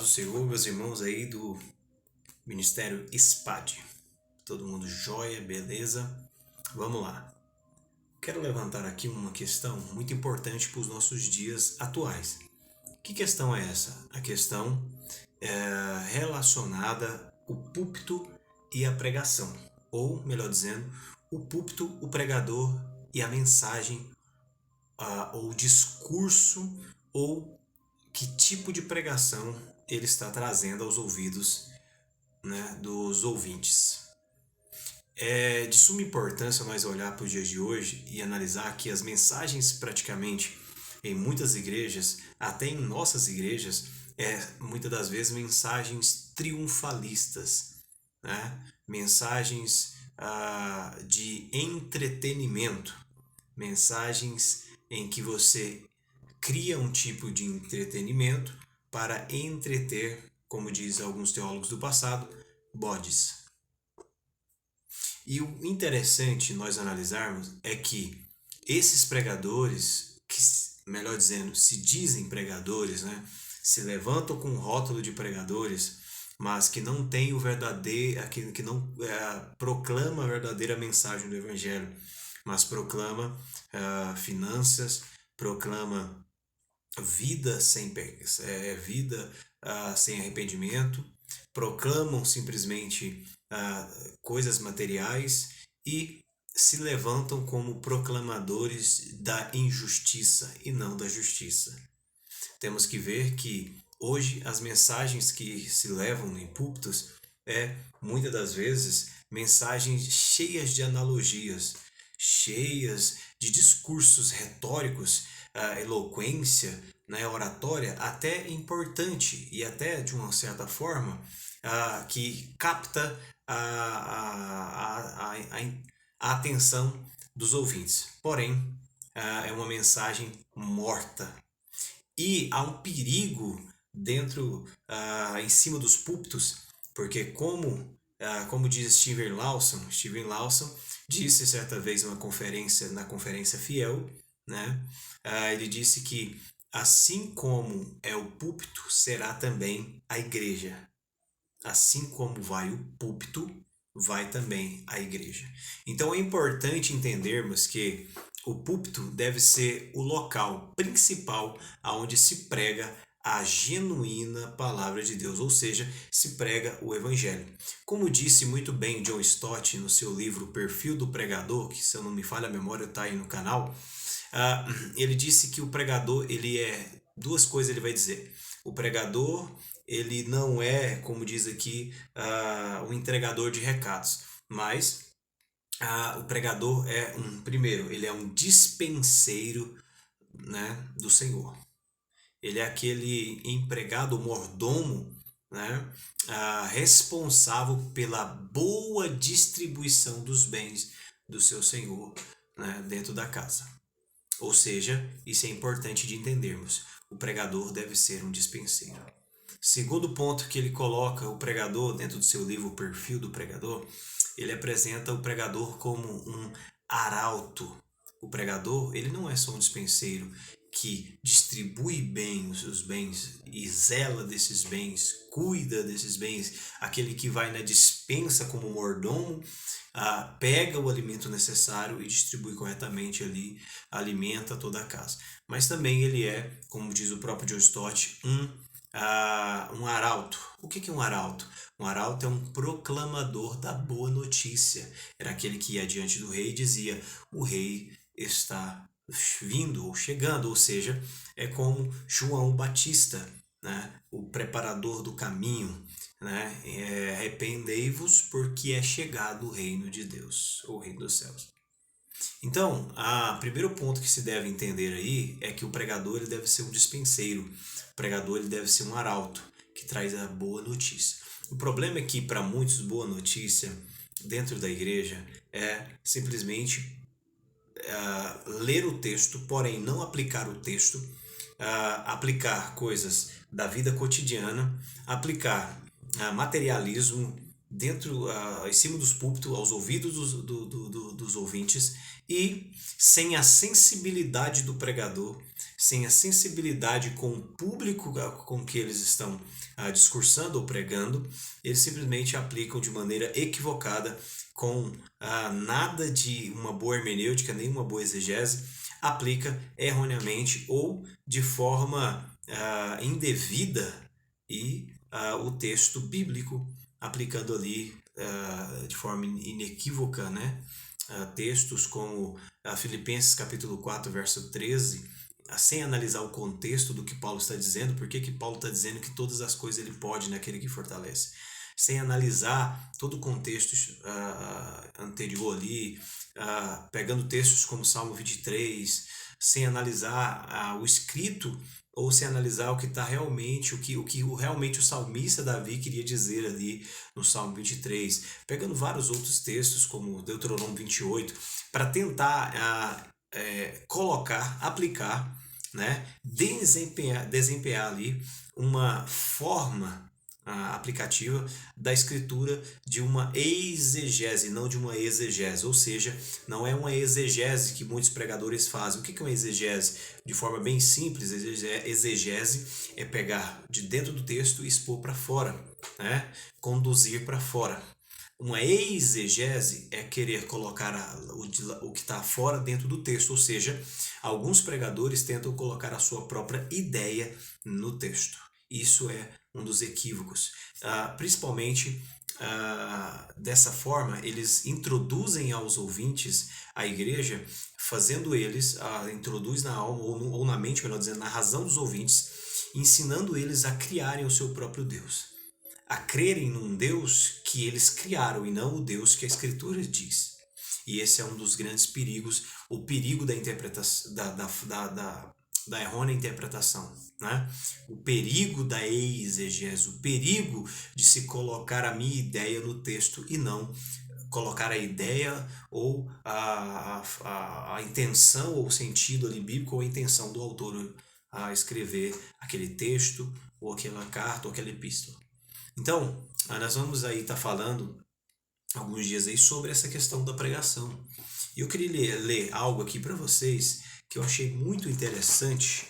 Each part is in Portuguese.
do Senhor, meus irmãos aí do Ministério SPAD. Todo mundo jóia, beleza? Vamos lá. Quero levantar aqui uma questão muito importante para os nossos dias atuais. Que questão é essa? A questão é relacionada ao púlpito e a pregação. Ou, melhor dizendo, o púlpito, o pregador e a mensagem, ou o discurso, ou que tipo de pregação ele está trazendo aos ouvidos, né, dos ouvintes. É de suma importância nós olhar para os dias de hoje e analisar que as mensagens praticamente em muitas igrejas, até em nossas igrejas, muitas das vezes mensagens triunfalistas, né? Mensagens de entretenimento, mensagens em que você cria um tipo de entretenimento para entreter, como diz alguns teólogos do passado, bodes. E o interessante nós analisarmos é que esses pregadores, que, melhor dizendo, se dizem pregadores, né, se levantam com o rótulo de pregadores, mas que não tem o verdadeiro, que não proclama a verdadeira mensagem do Evangelho, mas proclama finanças, proclama vida sem arrependimento, proclamam simplesmente coisas materiais e se levantam como proclamadores da injustiça e não da justiça. Temos que ver que hoje as mensagens que se levam em púlpitos muitas das vezes, mensagens cheias de analogias, cheias de discursos retóricos, eloquência, né, oratória, até importante e até de uma certa forma que capta a atenção dos ouvintes. Porém, é uma mensagem morta. E há um perigo em cima dos púlpitos, porque como diz Steven Lawson disse certa vez na conferência Fiel, né? Ele disse que assim como é o púlpito, será também a igreja. Assim como vai o púlpito, vai também a igreja. Então é importante entendermos que o púlpito deve ser o local principal aonde se prega a genuína palavra de Deus, ou seja, se prega o evangelho. Como disse muito bem John Stott no seu livro Perfil do Pregador, que se eu não me falha a memória está aí no canal, ele disse que o pregador, duas coisas ele vai dizer. O pregador, ele não é, como diz aqui, um entregador de recados, mas o pregador primeiro, ele é um dispenseiro, né, do Senhor. Ele é aquele empregado, mordomo, né, responsável pela boa distribuição dos bens do seu Senhor, né, dentro da casa. Ou seja, isso é importante de entendermos. O pregador deve ser um dispenseiro. Segundo ponto que ele coloca o pregador dentro do seu livro O Perfil do Pregador, ele apresenta o pregador como um arauto. O pregador, ele não é só um dispenseiro que distribui bem os seus bens e zela desses bens, cuida desses bens, aquele que vai na dispensa como mordomo, pega o alimento necessário e distribui corretamente ali, alimenta toda a casa. Mas também ele é, como diz o próprio John Stott, um arauto. O que é um arauto? Um arauto é um proclamador da boa notícia. Era aquele que ia diante do rei e dizia: o rei está vindo ou chegando, ou seja, é como João Batista, né? O preparador do caminho, né? Arrependei-vos porque é chegado o reino de Deus, ou o reino dos céus. Então, o primeiro ponto que se deve entender aí é que o pregador ele deve ser um dispenseiro, o pregador ele deve ser um arauto que traz a boa notícia. O problema é que para muitos boa notícia dentro da igreja é simplesmente ler o texto, porém não aplicar o texto, aplicar coisas da vida cotidiana, aplicar materialismo em cima dos púlpitos, aos ouvidos dos ouvintes, e sem a sensibilidade do pregador, sem a sensibilidade com o público com que eles estão discursando ou pregando, eles simplesmente aplicam de maneira equivocada, com nada de uma boa hermenêutica, nem uma boa exegese, aplica erroneamente ou de forma indevida e o texto bíblico, aplicando ali de forma inequívoca, né? Textos como Filipenses capítulo 4, verso 13, sem analisar o contexto do que Paulo está dizendo, por que Paulo está dizendo que todas as coisas ele pode naquele que fortalece, sem analisar todo o contexto anterior ali, pegando textos como Salmo 23, sem analisar o escrito, ou sem analisar o que está realmente, o que realmente o salmista Davi queria dizer ali no Salmo 23, pegando vários outros textos como Deuteronômio 28, para tentar aplicar, né, desempenhar ali uma forma aplicativa da escritura de uma exegese, não de uma exegese, ou seja, não é uma exegese que muitos pregadores fazem. O que é uma exegese? De forma bem simples, exegese é pegar de dentro do texto e expor para fora, né? Conduzir para fora. Uma exegese é querer colocar o que está fora dentro do texto, ou seja, alguns pregadores tentam colocar a sua própria ideia no texto. Isso é um dos equívocos. Principalmente dessa forma, eles introduzem aos ouvintes a igreja, fazendo eles, introduz na alma ou na mente, melhor dizendo, na razão dos ouvintes, ensinando eles a criarem o seu próprio Deus, a crerem num Deus que eles criaram e não o Deus que a Escritura diz. E esse é um dos grandes perigos, o perigo da interpretação, da errônea interpretação, né? O perigo da exegese, o perigo de se colocar a minha ideia no texto e não colocar a ideia ou a intenção ou o sentido ali bíblico ou a intenção do autor a escrever aquele texto ou aquela carta ou aquela epístola. Então, nós vamos aí estar falando alguns dias aí sobre essa questão da pregação. E eu queria ler algo aqui para vocês que eu achei muito interessante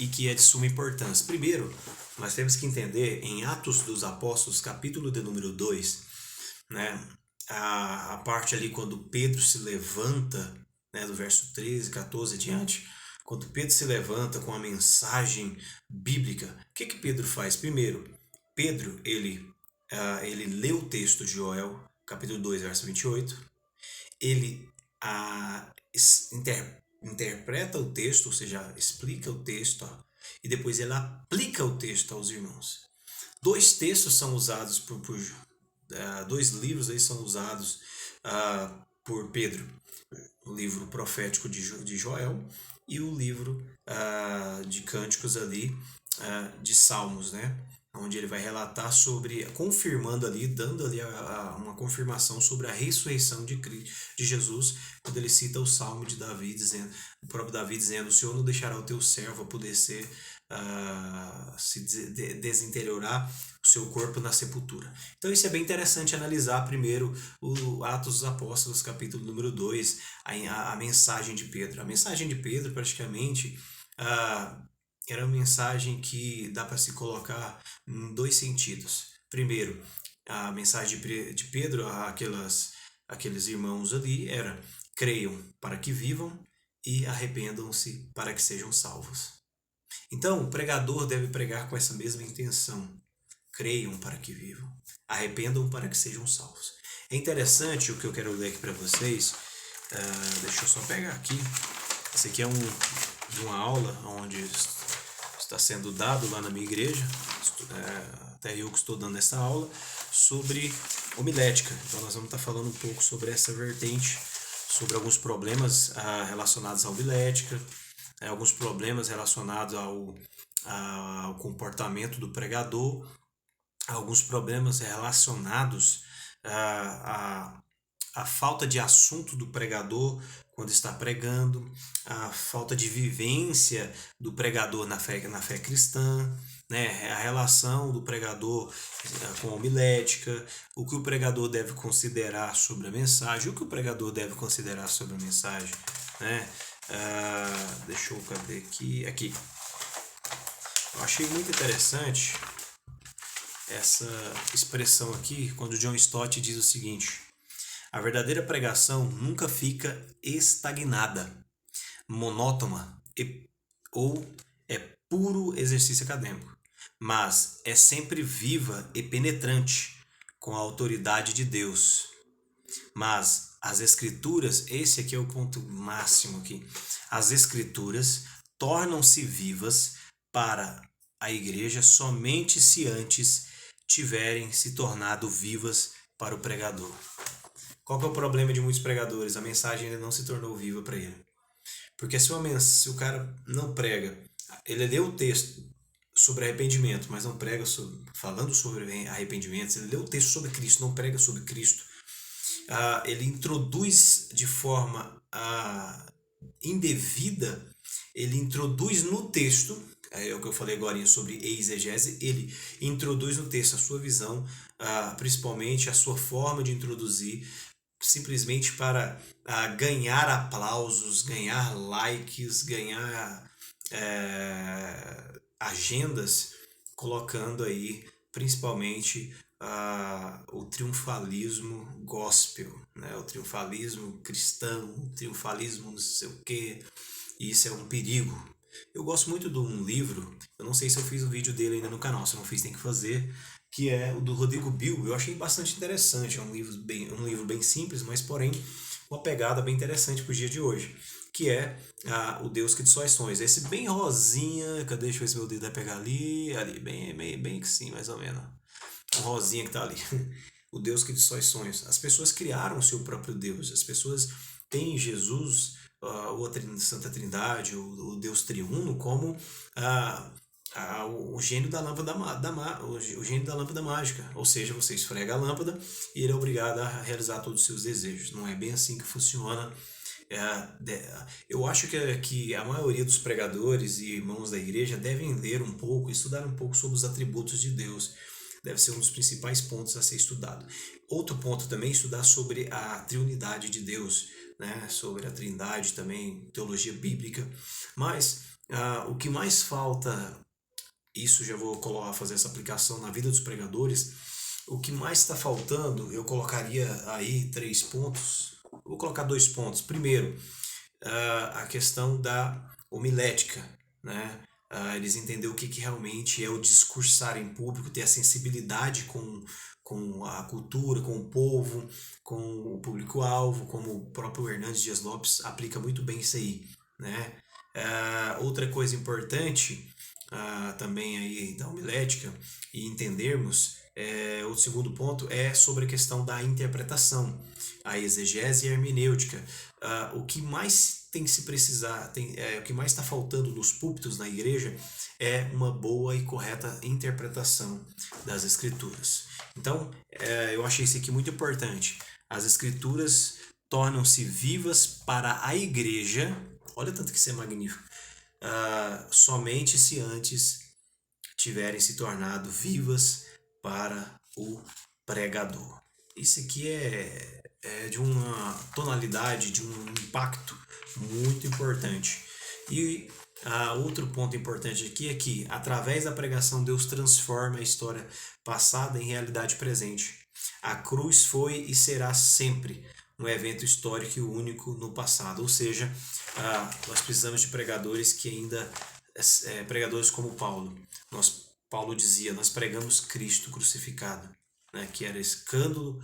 e que é de suma importância. Primeiro, nós temos que entender em Atos dos Apóstolos, capítulo de número 2, né, a parte ali quando Pedro se levanta, né, do verso 13, 14 adiante, quando Pedro se levanta com a mensagem bíblica, o que Pedro faz? Primeiro, Pedro, ele lê o texto de Joel, capítulo 2, verso 28, ele interpreta o texto, ou seja, explica o texto, e depois ele aplica o texto aos irmãos. Dois textos são usados dois livros aí são usados por Pedro, o livro profético de Joel e o livro de cânticos ali de Salmos, né? Onde ele vai relatar sobre, confirmando ali, dando ali uma confirmação sobre a ressurreição de Jesus, quando ele cita o Salmo de Davi, dizendo, o próprio Davi dizendo: o Senhor não deixará o teu servo apodrecer, se desinteriorar o seu corpo na sepultura. Então isso é bem interessante analisar primeiro o Atos dos Apóstolos, capítulo número 2, a mensagem de Pedro. A mensagem de Pedro praticamente era uma mensagem que dá para se colocar em dois sentidos. Primeiro, a mensagem de Pedro aqueles irmãos ali era: creiam para que vivam e arrependam-se para que sejam salvos. Então, o pregador deve pregar com essa mesma intenção: creiam para que vivam, arrependam para que sejam salvos. É interessante o que eu quero ler aqui para vocês. Deixa eu só pegar aqui. Esse aqui é de uma aula onde está sendo dado lá na minha igreja, até eu que estou dando essa aula, sobre homilética. Então nós vamos estar falando um pouco sobre essa vertente, sobre alguns problemas relacionados à homilética, alguns problemas relacionados ao comportamento do pregador, alguns problemas relacionados à falta de assunto do pregador quando está pregando, a falta de vivência do pregador na fé cristã, né? A relação do pregador com a homilética, o que o pregador deve considerar sobre a mensagem, o que o pregador deve considerar sobre a mensagem, né? Cadê aqui? Aqui. Eu achei muito interessante essa expressão aqui, quando o John Stott diz o seguinte: a verdadeira pregação nunca fica estagnada, monótona ou é puro exercício acadêmico, mas é sempre viva e penetrante com a autoridade de Deus. Mas as escrituras, esse aqui é o ponto máximo aqui, as escrituras tornam-se vivas para a igreja somente se antes tiverem se tornado vivas para o pregador. Qual que é o problema de muitos pregadores? A mensagem ainda não se tornou viva para ele. Porque se o cara não prega, ele lê o texto sobre arrependimento, mas não prega falando sobre arrependimento, ele lê o texto sobre Cristo, não prega sobre Cristo, ele introduz de forma indevida, ele introduz no texto, é o que eu falei agora sobre exegese, ele introduz no texto a sua visão, principalmente a sua forma de introduzir, simplesmente para ganhar aplausos, ganhar likes, ganhar agendas, colocando aí principalmente o triunfalismo gospel, né? O triunfalismo cristão, o triunfalismo não sei o que, e isso é um perigo. Eu gosto muito de um livro, eu não sei se eu fiz o vídeo dele ainda no canal, se eu não fiz tem que fazer, que é o do Rodrigo Bill. Eu achei bastante interessante, é um livro bem simples, mas porém uma pegada bem interessante para o dia de hoje, que é O Deus que Destrói Sonhos. Esse bem rosinha, cadê? Deixa eu ver se meu dedo vai pegar ali, bem que sim, mais ou menos. Um rosinha que tá ali. O Deus que destrói sonhos. As pessoas criaram o seu próprio Deus. As pessoas têm Jesus, ou a Santa Trindade, o Deus triuno, como o gênio da lâmpada o gênio da lâmpada mágica. Ou seja, você esfrega a lâmpada e ele é obrigado a realizar todos os seus desejos. Não é bem assim que funciona. Eu acho que a maioria dos pregadores e irmãos da igreja devem ler um pouco, estudar um pouco sobre os atributos de Deus. Deve ser um dos principais pontos a ser estudado. Outro ponto também, estudar sobre a triunidade de Deus, né? Sobre a trindade também, teologia bíblica. Mas o que mais falta, isso já vou fazer essa aplicação na vida dos pregadores, o que mais está faltando, eu colocaria aí 3 pontos. Vou colocar 2 pontos. Primeiro, a questão da homilética, né? Eles entenderem o que realmente é o discursar em público, ter a sensibilidade com a cultura, com o povo, com o público-alvo, como o próprio Hernandes Dias Lopes aplica muito bem isso aí, né? Outra coisa importante também aí da homilética e entendermos, o segundo ponto é sobre a questão da interpretação, a exegese e a hermenêutica. O que mais tem que se precisar, o que mais está faltando nos púlpitos na igreja é uma boa e correta interpretação das escrituras. Então, eu achei isso aqui muito importante. As escrituras tornam-se vivas para a igreja, olha tanto que isso é magnífico, somente se antes tiverem se tornado vivas para o pregador. Isso aqui é de uma tonalidade, de um impacto muito importante. E outro ponto importante aqui é que, através da pregação, Deus transforma a história passada em realidade presente. A cruz foi e será sempre um evento histórico e único no passado. Ou seja, nós precisamos de pregadores que ainda, pregadores como Paulo. Paulo dizia, nós pregamos Cristo crucificado, né, que era escândalo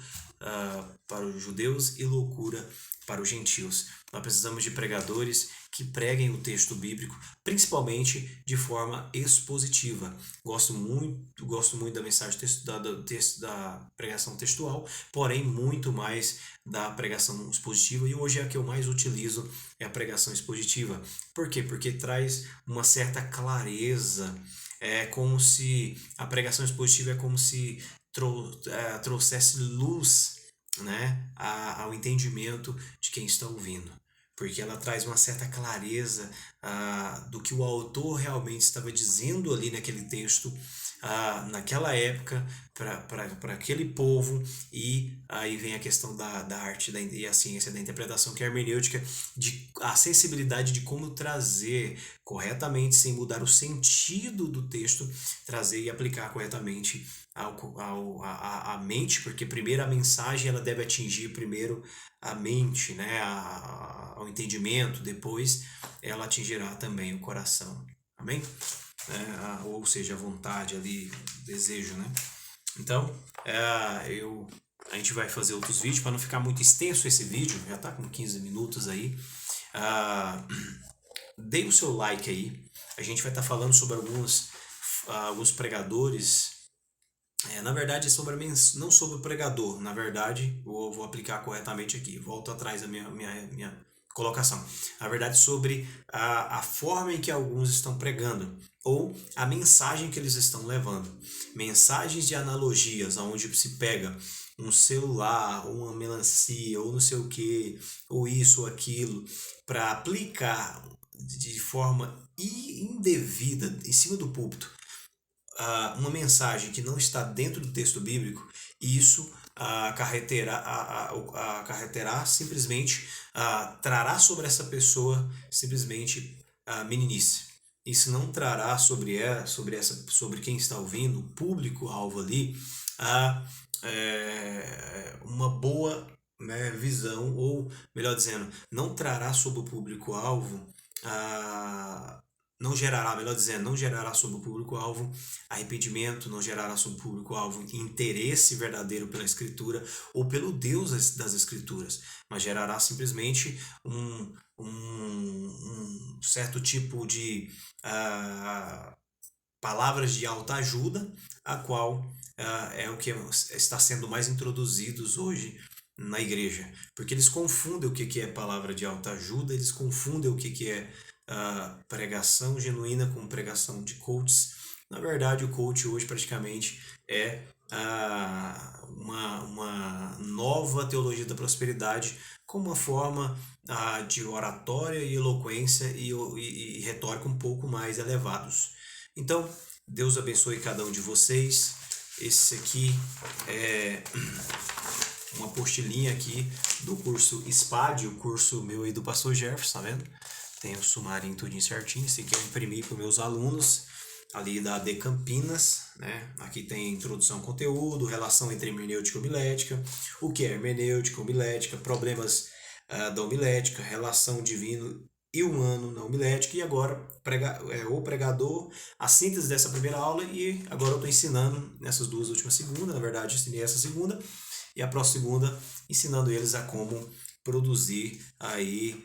para os judeus e loucura para os gentios. Nós precisamos de pregadores que preguem o texto bíblico, principalmente de forma expositiva. Gosto muito da mensagem da pregação textual, porém muito mais da pregação expositiva, e hoje a que eu mais utilizo é a pregação expositiva. Por quê? Porque traz uma certa clareza. É como se a pregação expositiva é como se trouxesse luz, né, ao entendimento de quem está ouvindo, porque ela traz uma certa clareza do que o autor realmente estava dizendo ali naquele texto, naquela época para aquele povo, e aí vem a questão da arte e a ciência da interpretação, que é a hermenêutica, a sensibilidade de como trazer corretamente, sem mudar o sentido do texto, trazer e aplicar corretamente a mente, porque primeiro a mensagem ela deve atingir primeiro a mente, né, ao entendimento, depois ela atingirá também o coração. Amém? Ou seja, a vontade ali, o desejo, né? Então, a gente vai fazer outros vídeos para não ficar muito extenso esse vídeo, já está com 15 minutos aí. Dê o seu like aí. A gente vai estar falando sobre alguns pregadores. Na verdade, não sobre o pregador. Na verdade, vou aplicar corretamente aqui. Volto atrás da minha colocação. Na verdade, sobre a forma em que alguns estão pregando, ou a mensagem que eles estão levando. Mensagens de analogias, onde se pega um celular, ou uma melancia, ou não sei o que, ou isso ou aquilo, para aplicar de forma indevida em cima do púlpito uma mensagem que não está dentro do texto bíblico, e isso acarreterá simplesmente, trará sobre essa pessoa simplesmente meninice. Isso não trará sobre quem está ouvindo, o público-alvo ali, uma boa, né, visão, ou melhor dizendo, não trará sobre o público-alvo não gerará sobre o público-alvo arrependimento, não gerará sobre o público-alvo interesse verdadeiro pela Escritura ou pelo Deus das Escrituras, mas gerará simplesmente um certo tipo de palavras de autoajuda, a qual é o que está sendo mais introduzidos hoje na igreja, porque eles confundem o que é palavra de autoajuda, eles confundem o que é pregação genuína com pregação de coaches. Na verdade, o coach hoje praticamente é uma nova teologia da prosperidade, com uma forma de oratória e eloquência e retórica um pouco mais elevados. Então, Deus abençoe cada um de vocês. Esse aqui é uma apostilinha aqui do curso SPAD, o curso meu aí do Pastor Jefferson, tá vendo? Tem o sumarinho tudinho certinho. Esse aqui eu imprimi para os meus alunos ali da AD Campinas, né? Aqui tem introdução ao conteúdo, relação entre hermenêutica e homilética, o que é hermenêutica, homilética, problemas da homilética, relação divino e humano na homilética, e agora o pregador, a síntese dessa primeira aula, e agora eu estou ensinando nessas duas últimas segundas, na verdade ensinei essa segunda, e a próxima segunda ensinando eles a como produzir aí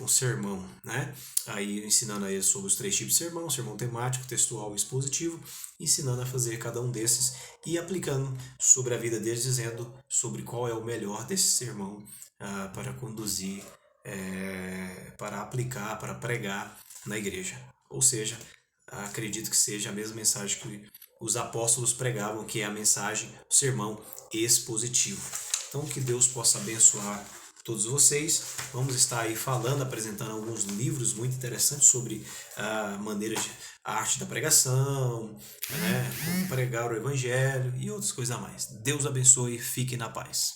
um sermão, né? Aí ensinando a eles sobre os 3 tipos de sermão: sermão temático, textual e expositivo, ensinando a fazer cada um desses e aplicando sobre a vida deles, dizendo sobre qual é o melhor desse sermão para conduzir, para aplicar, para pregar na igreja. Ou seja, acredito que seja a mesma mensagem que os apóstolos pregavam, que é a mensagem, o sermão expositivo. Então, que Deus possa abençoar todos vocês. Vamos estar aí falando, apresentando alguns livros muito interessantes sobre a arte da pregação, né? Como pregar o evangelho e outras coisas a mais. Deus abençoe, fiquem na paz.